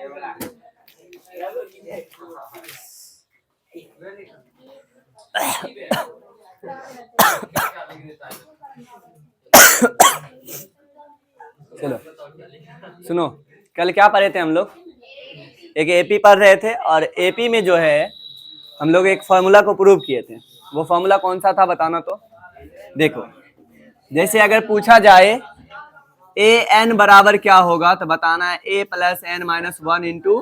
चलो सुनो, कल क्या पढ़े थे हम लोग? एक एपी पढ़ रहे थे और एपी में जो है हम लोग एक फॉर्मूला को प्रूव किए थे। वो फॉर्मूला कौन सा था बताना। तो देखो, जैसे अगर पूछा जाए ए एन बराबर क्या होगा तो बताना है A plus N minus one into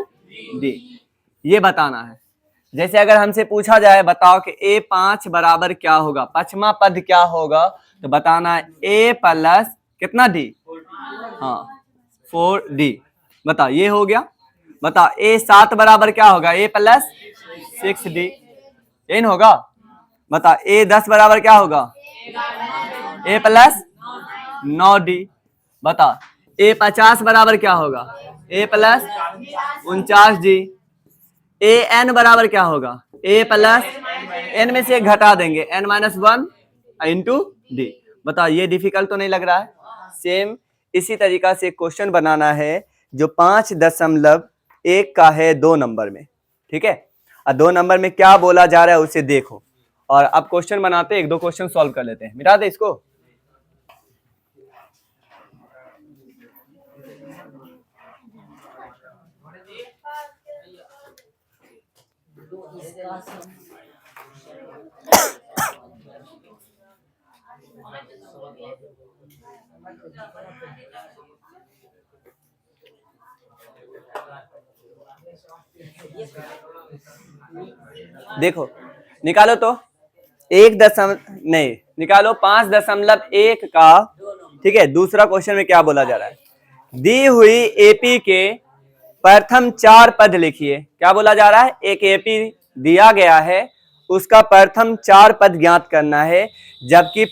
D, ये बताना है। जैसे अगर हमसे पूछा जाए बताओ कि ए पांच बराबर क्या होगा, पांचवा पद क्या होगा, तो बताना है ए प्लस कितना डी, हाँ 4d। बता ये हो गया। बता ए सात बराबर क्या होगा, ए प्लस 6d, यही ना होगा। बता ए 10 बराबर क्या होगा, ए प्लस 9d। बता ए 50 बराबर क्या होगा, ए प्लस 49d। ए एन बराबर क्या होगा, ए प्लस एन में से एक घटा देंगे, N minus one into D. बता ये डिफिकल्ट तो नहीं लग रहा है। सेम इसी तरीका से क्वेश्चन बनाना है जो 5.1 का है 2 नंबर में, ठीक है। और 2 नंबर में क्या बोला जा रहा है उसे देखो। और अब क्वेश्चन बनाते, एक दो क्वेश्चन सॉल्व कर लेते हैं। मिटा दे इसको। देखो निकालो तो 5.1 का, ठीक है। दूसरा क्वेश्चन में क्या बोला जा रहा है, दी हुई एपी के प्रथम 4 पद लिखिए। क्या बोला जा रहा है, एक एपी दिया गया है, उसका प्रथम 4 पद ज्ञात करना है, जबकि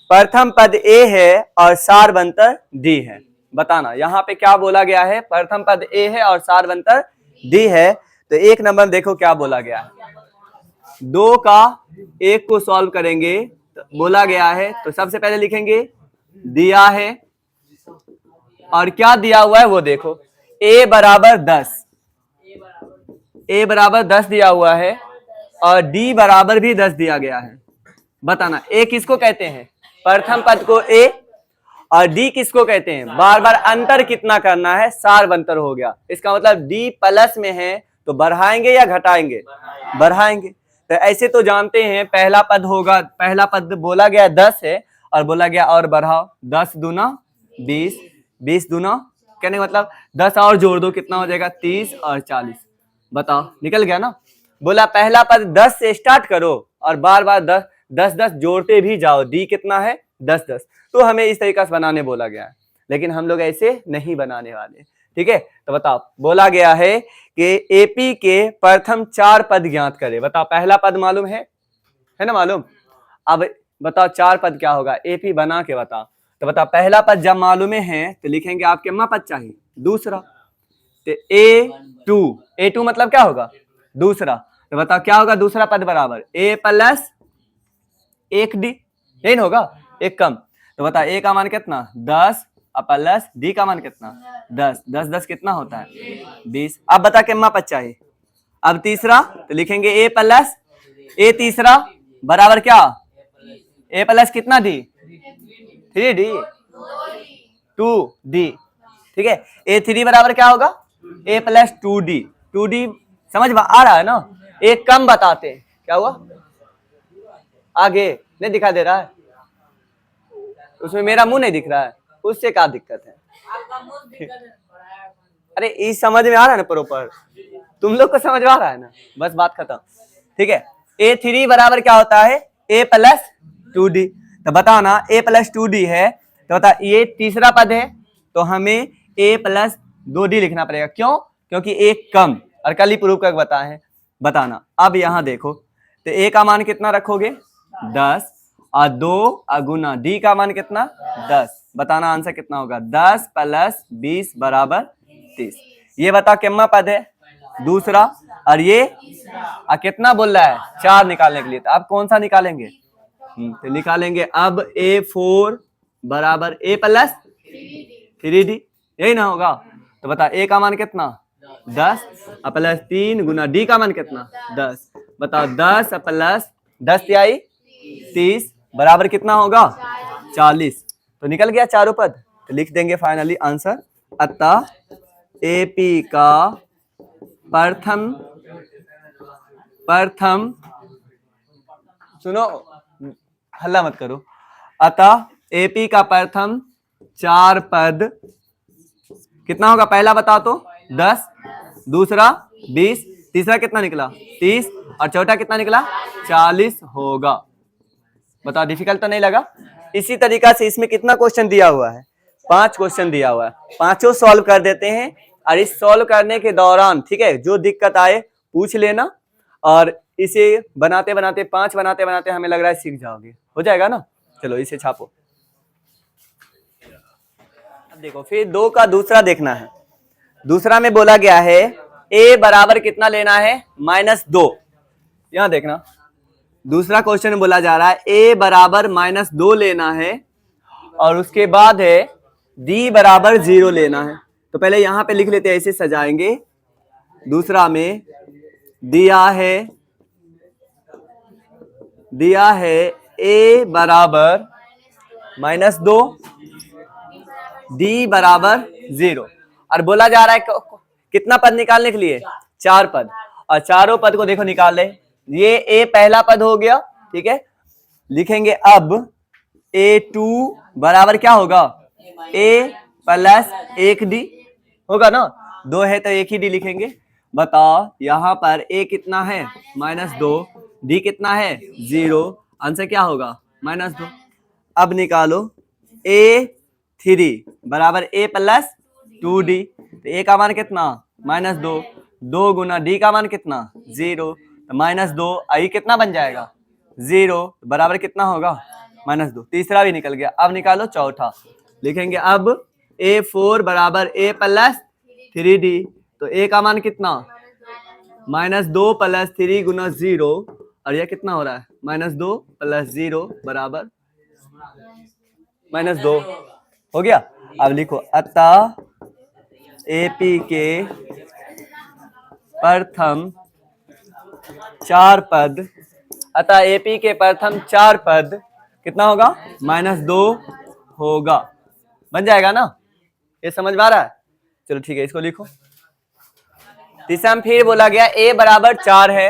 प्रथम पद ए है और सारवंतर डी है। बताना यहाँ पे क्या बोला गया है, प्रथम पद ए है और सारवंतर डी है। तो 1 नंबर देखो क्या बोला गया है, 2 का 1 को सॉल्व करेंगे तो बोला गया है। तो सबसे पहले लिखेंगे दिया है, और क्या दिया हुआ है वो देखो, a बराबर 10, a बराबर 10 दिया हुआ है और d बराबर भी 10 दिया गया है। बताना a किसको कहते हैं, प्रथम पद को a, और d किसको कहते हैं, बार बार अंतर कितना करना है, सारवंतर हो गया। इसका मतलब d प्लस में है तो बढ़ाएंगे या घटाएंगे, बढ़ाएंगे। तो ऐसे तो जानते हैं पहला पद होगा, पहला पद बोला गया 10 है और बोला गया और बढ़ाओ, 10 दूना 20, 20 दूना कहने का मतलब 10 और जोड़ दो, कितना हो जाएगा 30 और 40। बताओ निकल गया ना। बोला पहला पद 10 से स्टार्ट करो और बार बार 10 जोड़ते भी जाओ, डी कितना है 10। तो हमें इस तरीका से बनाने बोला गया है, लेकिन हम लोग ऐसे नहीं बनाने वाले, ठीक है। तो बताओ बोला गया है कि एपी के प्रथम 4 पद ज्ञात करे। बताओ पहला पद मालूम है ना, मालूम। अब बताओ 4 पद क्या होगा, एपी बना के बताओ। तो बताओ पहला पद जब मालूम है तो लिखेंगे आपके मा पद चाहिए, दूसरा तो A2 मतलब क्या होगा, दूसरा। तो बताओ क्या होगा दूसरा पद बराबर a प्लस 1d, यही ना होगा, एक कम। तो बताओ a का मान कितना 10 और प्लस d का मान कितना 10, 10 कितना होता है 20। अब बता के मा पद चाहिए। अब तीसरा तो लिखेंगे a प्लस a तीसरा बराबर क्या, a प्लस कितना d 3d 2d, ठीक है। a3 बराबर क्या होगा a प्लस 2d समझ में आ रहा है ना। एक कम बताते हैं, क्या हुआ आगे नहीं दिखा दे रहा है, उसमें मेरा मुंह नहीं दिख रहा है, उससे क्या दिक्कत है। अरे ये समझ में आ रहा है ना प्रॉपर, तुम लोग को समझ में आ रहा है ना, बस बात खत्म, ठीक है। a3 बराबर क्या होता है a प्लस 2d। तो बताना a प्लस 2d है, तो बता ये तीसरा पद है तो हमें a प्लस 2d लिखना पड़ेगा। क्यों, क्योंकि एक कम, और कल ही प्रूव कर बताए। बताना अब यहां देखो, तो a का मान कितना रखोगे 10 और 2 गुना d का मान कितना 10। बताना आंसर कितना होगा 10 प्लस 20 बराबर 30। ये बता कितना पद है दूसरा, और ये कितना बोल रहा है 4 निकालने के लिए। तो अब कौन सा निकालेंगे, तो निकालेंगे अब a4 बराबर a प्लस 3d, यही ना होगा। तो बता ए का मान कितना 10 और प्लस 3 गुना डी का मान कितना 10। बताओ 10 प्लस 10 तिहाई 30 बराबर कितना होगा 40। तो निकल गया चारों पद। तो लिख देंगे फाइनली आंसर। अतः एपी का प्रथम सुनो हल्ला मत करो। अतः एपी का प्रथम 4 पद कितना होगा पहला बताओ तो 10, दूसरा 20, तीसरा कितना निकला 30 और चौथा कितना निकला 40 होगा। बताओ डिफिकल्ट तो नहीं लगा। इसी तरीका से इसमें कितना क्वेश्चन दिया हुआ है 5 क्वेश्चन दिया हुआ है, पांचों सॉल्व कर देते हैं। और इस सॉल्व करने के दौरान ठीक है जो दिक्कत आए पूछ लेना और इसे बनाते बनाते 5 बनाते बनाते हमें लग रहा है सीख जाओगे, हो जाएगा ना। चलो इसे छापो। अब देखो फिर 2 का दूसरा देखना है। दूसरा में बोला गया है a बराबर कितना लेना है -2। यहां देखना दूसरा क्वेश्चन बोला जा रहा है a बराबर -2 लेना है और उसके बाद है d बराबर 0 लेना है। तो पहले यहां पे लिख लेते हैं, ऐसे सजाएंगे। दूसरा में दिया है a बराबर -2 d बराबर 0 और बोला जा रहा है कितना पद निकालने के लिए 4 पद। और चारों पद को देखो निकाल ले। ये a पहला पद हो गया ठीक है। लिखेंगे अब a2 बराबर क्या होगा a प्लस 1d होगा ना, 2 है तो 1 ही d लिखेंगे। बताओ यहां पर a कितना है -2, d कितना है 0, आंसर क्या होगा -2। अब निकालो a3 बराबर a प्लस 2d। तो a का मान कितना -2, 2 गुना d का मान कितना 0, तो -2 आई कितना बन जाएगा 0 बराबर कितना होगा -2। तीसरा भी निकल गया। अब निकालो चौथा। लिखेंगे अब a4 बराबर a प्लस 3d। तो a का मान कितना -2 प्लस 3 गुना 0 और यह कितना हो रहा है -2 प्लस 0 बराबर -2 हो गया। अब लिखो अतः एपी के प्रथम 4 पद, अतः एपी के प्रथम 4 पद कितना होगा -2 होगा। बन जाएगा ना, ये समझ में आ रहा है। चलो ठीक है इसको लिखो। तीसरा में फिर बोला गया a बराबर 4 है।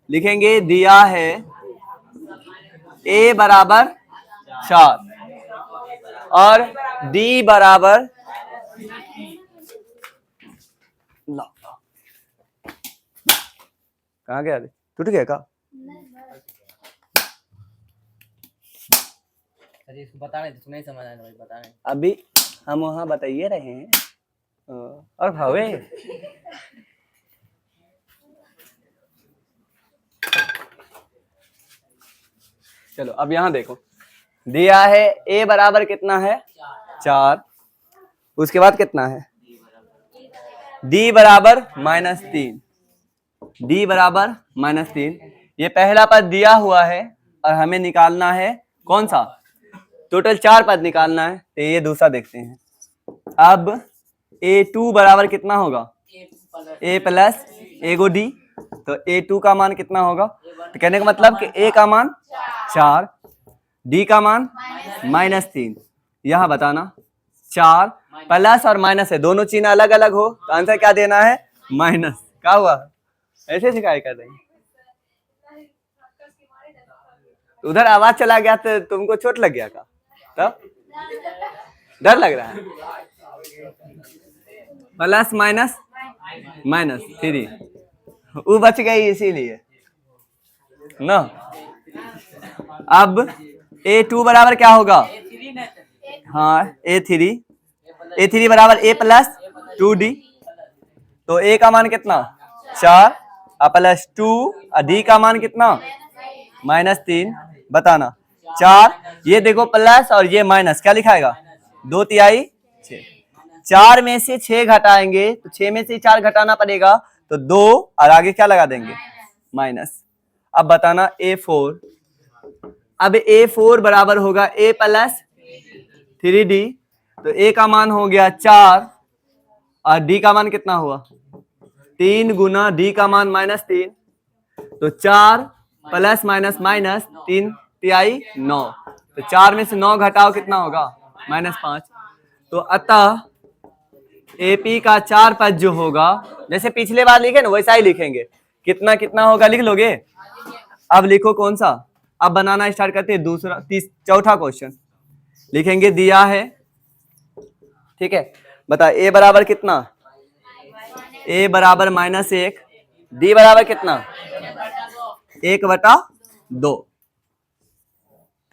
लिखेंगे दिया है a बराबर 4 और d बराबर कहाँ गया, टूट गया का बताने तो नहीं समझ आया, बताने अभी हम वहां बताइए रहे हैं और भावे चलो अब यहां देखो दिया है a बराबर कितना है 4, उसके बाद कितना है d बराबर -3, d बराबर -3। ये पहला पद दिया हुआ है और हमें निकालना है कौन सा, टोटल 4 पद निकालना है। तो ये दूसरा देखते हैं। अब a2 बराबर कितना होगा a प्लस एगो d। तो a2 का मान कितना होगा, तो कहने का मतलब कि a का मान 4, d का मान -3। यहां बताना 4 प्लस और माइनस है, दोनों चिन्ह अलग अलग हो तो आंसर क्या देना है माइनस। क्या हुआ ऐसे शिकायत कर रही, तो उधर आवाज चला गया तो तुमको चोट लग गया का, तब डर लग रहा है। प्लस माइनस -3 वो बच गई इसीलिए ना। अब a2 बराबर क्या होगा, हाँ a3 बराबर a प्लस 2d। तो a का मान कितना 4 प्लस 2 और d का मान कितना -3। बताना 4, ये देखो प्लस और ये माइनस, क्या लिखाएगा 2 तिहाई 6। 4 में से 6 घटाएंगे तो 6 में से 4 घटाना पड़ेगा तो 2 और आगे क्या लगा देंगे माइनस। अब बताना a4, अब a4 बराबर होगा a प्लस 3d। तो ए का मान हो गया 4 और डी का मान कितना हुआ 3 गुना डी का मान -3, तो 4 प्लस माइनस माइनस 3 तिहाई 9, तो 4 में से 9 घटाओ कितना होगा -5। तो अतः एपी का 4 पद जो होगा, जैसे पिछले बार लिखे ना वैसा ही लिखेंगे, कितना कितना होगा लिख लोगे। अब लिखो कौन सा, अब बनाना स्टार्ट करते हैं चौथा क्वेश्चन लिखेंगे। दिया है, ठीक है, बता ए बराबर कितना, ए बराबर -1, डी बराबर कितना 1/2,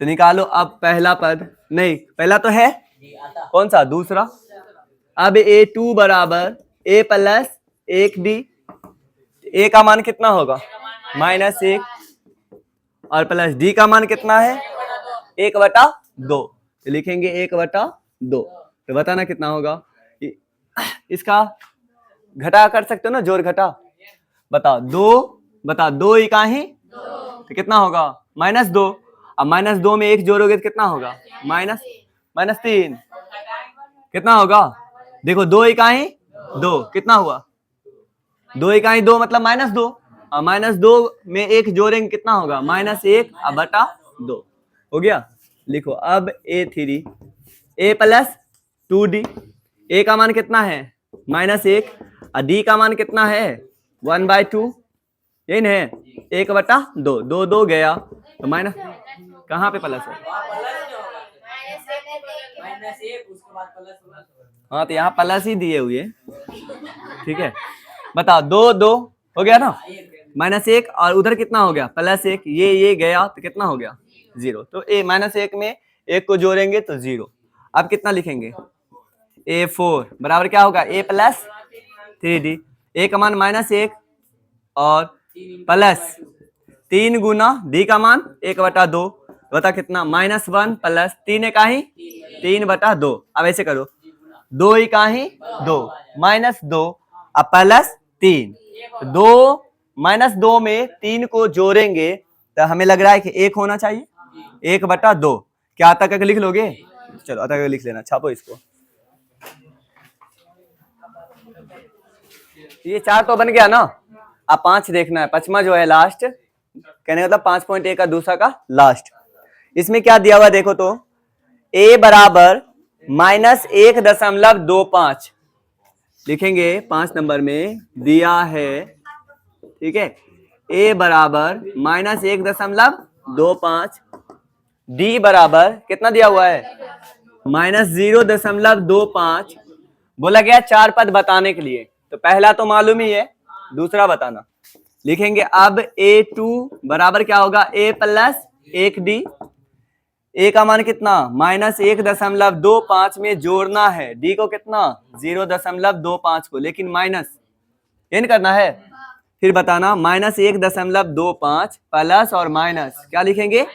तो निकालो। अब पहला पद नहीं, पहला तो है कौन सा, दूसरा। अब a2 बराबर a प्लस 1d, a का मान कितना होगा -1 और प्लस d का मान कितना है 1/2, तो लिखेंगे 1/2। तो बताना कितना होगा, इसका घटा कर सकते हो ना, जोड़ घटा। बताओ 2, बता 2 इकाई तो कितना होगा -2, अब -2 में 1 जोड़ोगे तो कितना होगा -3, कितना होगा देखो 2 इकाई 2 कितना हुआ 2 इकाई 2 मतलब -2, और -2 में 1 जोड़ेंगे कितना होगा -1/2 हो गया। लिखो अब a3 a plus 2d, a का मान कितना है -1 और d का मान कितना है 1/2, यही ना है 1/2, 2 गया तो माइनस, कहाँ पे प्लस है, हाँ तो यहाँ प्लस ही दिए हुए, ठीक है। बताओ 2 हो गया ना, -1 और उधर कितना हो गया +1, ये गया तो कितना हो गया 0, तो -1 में 1 को जोड़ेंगे तो 0। अब कितना लिखेंगे a4 बराबर क्या होगा a प्लस 3d, a का मान -1 और प्लस 3 गुना d का मान 1/2, बता कितना -1 प्लस 3 इकाई 3/2। अब ऐसे करो 2 इकाई 2 -2 अब प्लस 3, 2 -2 में 3 को जोड़ेंगे तो हमें लग रहा है कि 1 होना चाहिए 1/2। क्या तक लिख लोगे, चलो अतः लिख लेना, छापो इसको। ये 4 तो बन गया ना, अब 5 देखना है, 5वां जो है लास्ट, कहने का मतलब 5.1 का दूसरा का लास्ट। इसमें क्या दिया हुआ देखो तो, a बराबर -1.25 लिखेंगे 5 नंबर में दिया है, ठीक है। a बराबर -1.25, d बराबर कितना दिया हुआ है -0.25, बोला गया 4 पद बताने के लिए, तो पहला तो मालूम ही है, दूसरा बताना। लिखेंगे अब a2 बराबर क्या होगा a प्लस 1d, a का मान कितना -1.25 में जोड़ना है, d को कितना 0.25 को, लेकिन माइनस इन करना है। फिर बताना -1.25 प्लस और माइनस क्या लिखेंगे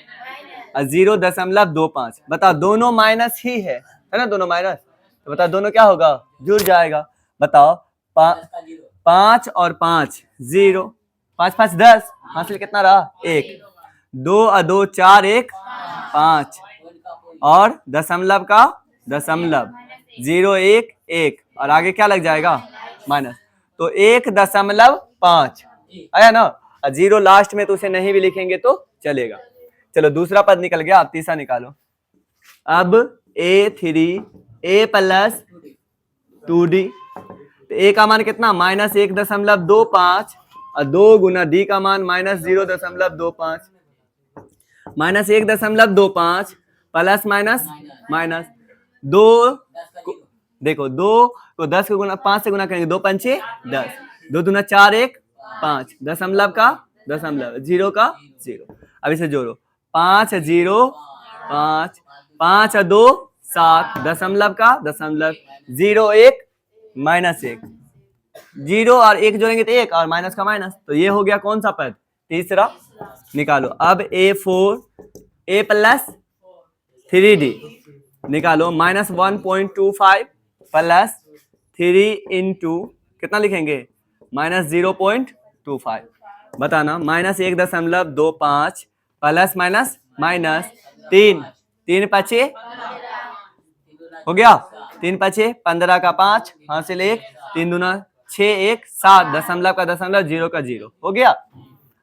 0.25। बता दोनों माइनस ही है ना, दोनों माइनस, तो बता दोनों क्या होगा जुड़ जाएगा। बताओ 5 और 5 0, 5 5 10, हासिल कितना रहा 1, 2 और 2 4 1 5 और दशमलव का दशमलव 0 1 1 और आगे क्या लग जाएगा माइनस, तो 1.5 आया ना, 0 लास्ट में तो उसे नहीं भी लिखेंगे तो चलेगा। चलो दूसरा पद निकल गया, आप तीसरा निकालो। अब a3 a plus 2d, a का मान कितना -1.25 और 2 गुना d का मान -0.25, -1.25 प्लस माइनस माइनस 2, देखो 2 को 10 को गुना 5 से गुना करेंगे 2 पंचे 10, 2 दूना 4 1 5, दशमलव का दशमलव 0 का 0। अब इसे जोड़ो 5 0 5 5 और 2 7, दशमलव का दशमलव 0 1 -1, 0 और 1 जोड़ेंगे तो 1 और माइनस का माइनस, तो ये हो गया कौन सा पद तीसरा। निकालो अब a4 a प्लस 3d निकालो -1.25 प्लस 3 इंटू कितना लिखेंगे -0.25। बताना -1.25 प्लस माइनस माइनस 3 3 5 हो गया। 3 5 15 का 5 हासिल 1, 3 दूना 6 1 7 दशमलव का दशमलव 0 का 0 हो गया।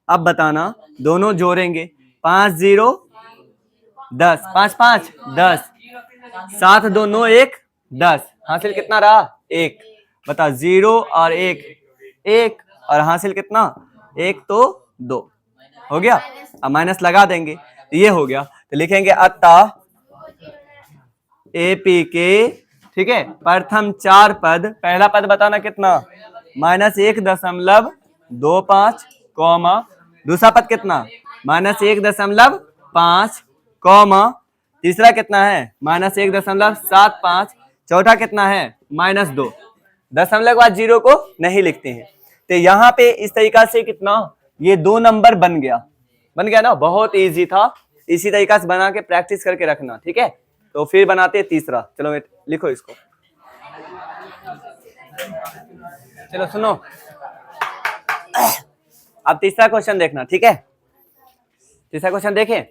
अब बताना दोनों जोड़ेंगे 5 0 10 5 5 10 7 2 9 1 10 हासिल कितना रहा 1। बता 0 और 1 1 और हासिल कितना 1 तो 2 हो गया। अब माइनस लगा देंगे तो ये हो गया। तो लिखेंगे अतः एपी के ठीक है प्रथम 4 पद, पहला पद बताना कितना -1.25 कॉमा, दूसरा पद कितना -1.5 कॉमा, तीसरा कितना है -1.75, चौथा कितना है -2। दशमलव के बाद 0 को नहीं लिखते हैं। तो यहाँ पे इस तरीका से कितना ये 2 नंबर बन गया ना, बहुत इजी था। इसी तरीका से बना के प्रैक्टिस करके रखना, ठीक है। तो फिर बनाते हैं तीसरा, चलो लिखो इसको, चलो सुनो। अब तीसरा क्वेश्चन देखना, ठीक है। तीसरा क्वेश्चन देखें।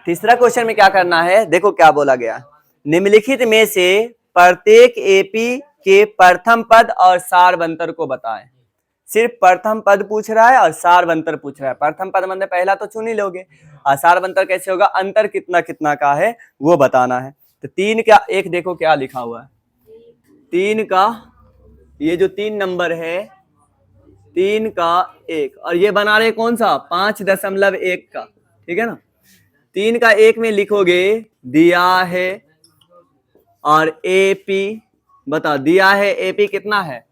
तीसरा क्वेश्चन में क्या करना है, देखो क्या बोला गया, निम्नलिखित में से प्रत्येक एपी के प्रथम पद और सारवंतर को बताएं। सिर्फ प्रथम पद पूछ रहा है और सारवंतर पूछ रहा है। प्रथम पद मतलब पहला तो चुन ही लोगे, और सारवंतर कैसे होगा, अंतर कितना कितना का है वो बताना है। तो 3 का 1 देखो क्या लिखा हुआ है, 3 का ये जो 3 नंबर है 3 का 1, और ये बना रहे कौन सा 5.1 का, ठीक है ना। 3 का 1 में लिखोगे दिया है और एपी, बता दिया है एपी कितना है,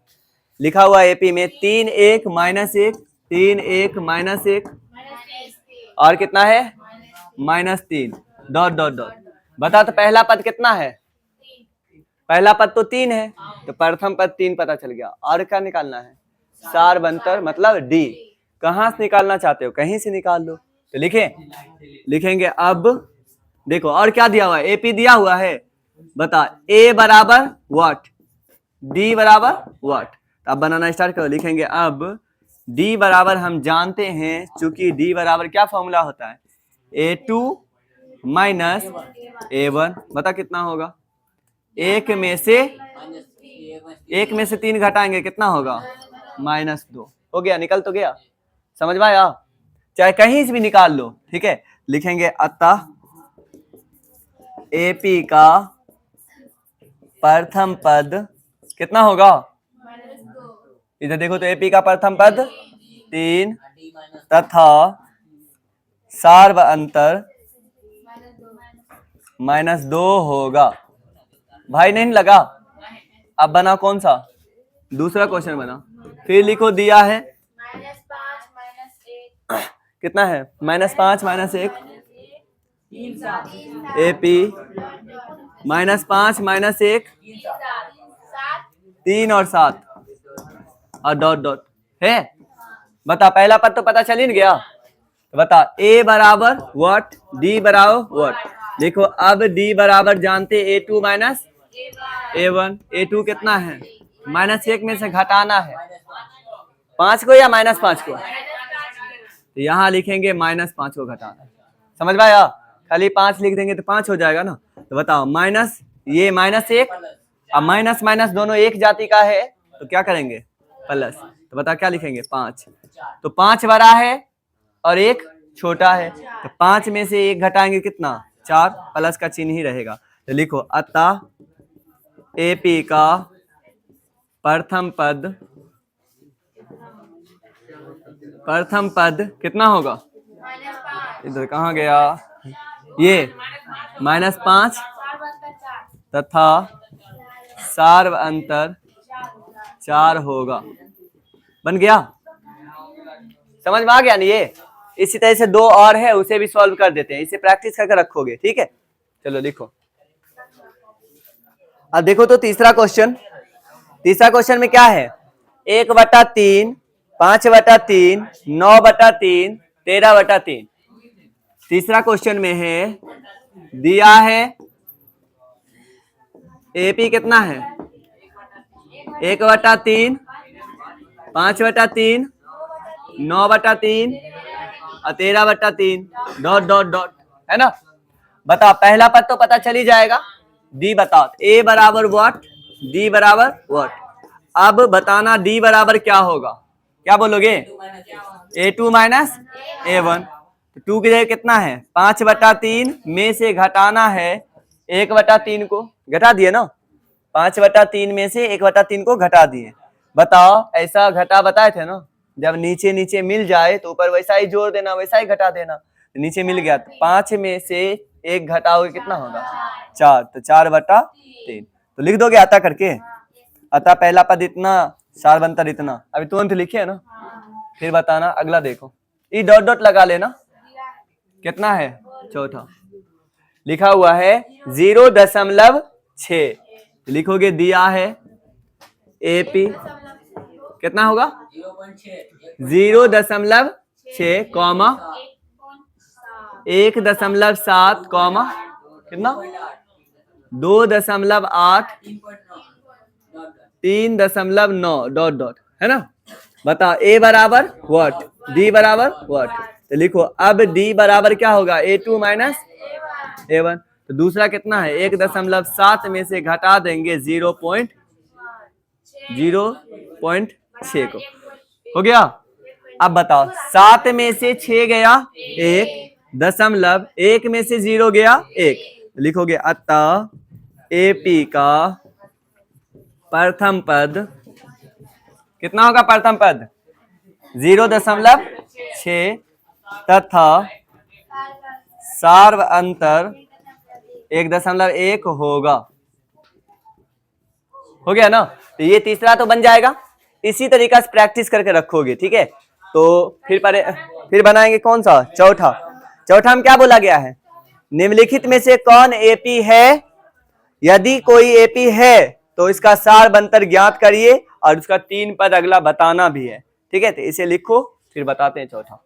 लिखा हुआ एपी में 3 1 -1 3 1 -1 और कितना है -3 डॉट डॉट डॉट। बता तो पहला पद कितना है, पहला पद तो 3 है, तो प्रथम पद 3 पता चल गया। और क्या निकालना है सारवंतर मतलब डी। कहां से निकालना चाहते हो, कहीं से निकाल लो। तो लिखेंगे अब देखो और क्या दिया हुआ है, एपी दिया हुआ है, बता ए बराबर व्हाट, डी बराबर व्हाट। अब बनाना स्टार्ट करो। लिखेंगे अब डी बराबर हम जानते हैं, चूंकि डी बराबर क्या फॉर्मूला होता है A2 माइनस A1। बता कितना होगा, एक में से 3 घटाएंगे कितना होगा -2। हो गया, निकल तो गया, समझ में आया। चाहे कहीं से भी निकाल लो, ठीक है। लिखेंगे अतः एपी का प्रथम पद कितना होगा, इधर देखो तो एपी का प्रथम पद 3 तथा सार्वअंतर -2 होगा। भाई नहीं लगा। अब बना कौन सा, दूसरा क्वेश्चन बना। फिर लिखो दिया है कितना है -5 -1 एपी -5 -1 3 और 7 और डॉट डॉट है। बता पहला पद तो पता चल ही नहीं गया, तो बता ए बराबर व्हाट, डी बराबर व्हाट। देखो अब डी बराबर जानते A2 माइनस A1। A2 कितना है -1 में से घटाना है 5 को या -5 को, तो यहाँ लिखेंगे -5 को घटाना है। समझ में आया, खाली 5 लिख देंगे तो 5 हो जाएगा ना। तो बताओ माइनस ये -1, अब माइनस माइनस दोनों एक जाति का है तो क्या करेंगे प्लस। तो बता क्या लिखेंगे 5, तो 5 बड़ा है और 1 छोटा है, तो 5 में से 1 घटाएंगे कितना 4, प्लस का चिन्ह ही रहेगा। तो लिखो अतः एपी का प्रथम पद कितना होगा, इधर कहाँ गया ये -5 तथा सार्वअंतर 4 होगा। बन गया, समझ में आ गया नहीं ये। इसी तरह से 2 और है, उसे भी सॉल्व कर देते हैं, इसे प्रैक्टिस करके रखोगे, ठीक है। चलो लिखो। अब देखो तो तीसरा क्वेश्चन में क्या है 1/3 5/3 9/3 13/3। तीसरा क्वेश्चन में है दिया है एपी कितना है 1/3 5/3 9/3 और 13/3 डॉट डॉट डॉट, है ना। बता पहला पद तो पता चल ही जाएगा, डी बताओ। ए बराबर व्हाट, डी बराबर व्हाट। अब बताना डी बराबर क्या होगा, क्या बोलोगे? A2 minus A1। तो 2 की जगह कितना है? 5/3 में से घटाना है 1/3 को, घटा दिए ना, 5/3 में से 1/3 को घटा दिए। बताओ ऐसा घटा बताए थे ना, जब नीचे नीचे मिल जाए तो ऊपर वैसा ही जोड़ देना, वैसा ही घटा देना। तो नीचे मिल गया तो 5 में से 1 घटाओगे कितना होगा? 4, तो 4/3। तो लिख दोगे अतः करके, अतः पहला पद इतना, सार बनतर इतना। अभी तुरंत लिखे ना, फिर बताना। अगला देखो, ई डॉट डॉट लगा लेना, कितना है? चौथा लिखा हुआ है 0.6। लिखोगे दिया है AP, कितना होगा? 0.6 कॉमा 1.7 कॉमा कितना? 2.8 3.9 डॉट डॉट, है ना। बताओ ए बराबर व्हाट, डी बराबर व्हाट। तो लिखो अब डी बराबर क्या होगा? A2 minus A1। तो दूसरा कितना है? 1.7 में से घटा देंगे 0.6 को, हो गया। अब बताओ 7 में से 6 गया 1.1 में से 0 गया 1। लिखोगे अतः AP का प्रथम पद कितना होगा? प्रथम पद 0.6 तथा सार्व अंतर 1.1 होगा। हो गया ना। तो ये तीसरा तो बन जाएगा। इसी तरीका से प्रैक्टिस करके रखोगे, ठीक है। तो फिर बनाएंगे कौन सा? चौथा। चौथा में क्या बोला गया है? निम्नलिखित में से कौन AP है? यदि कोई AP है तो इसका सार बंतर ज्ञात करिए और उसका 3 पद अगला बताना भी है, ठीक है। तो इसे लिखो, फिर बताते हैं चौथा।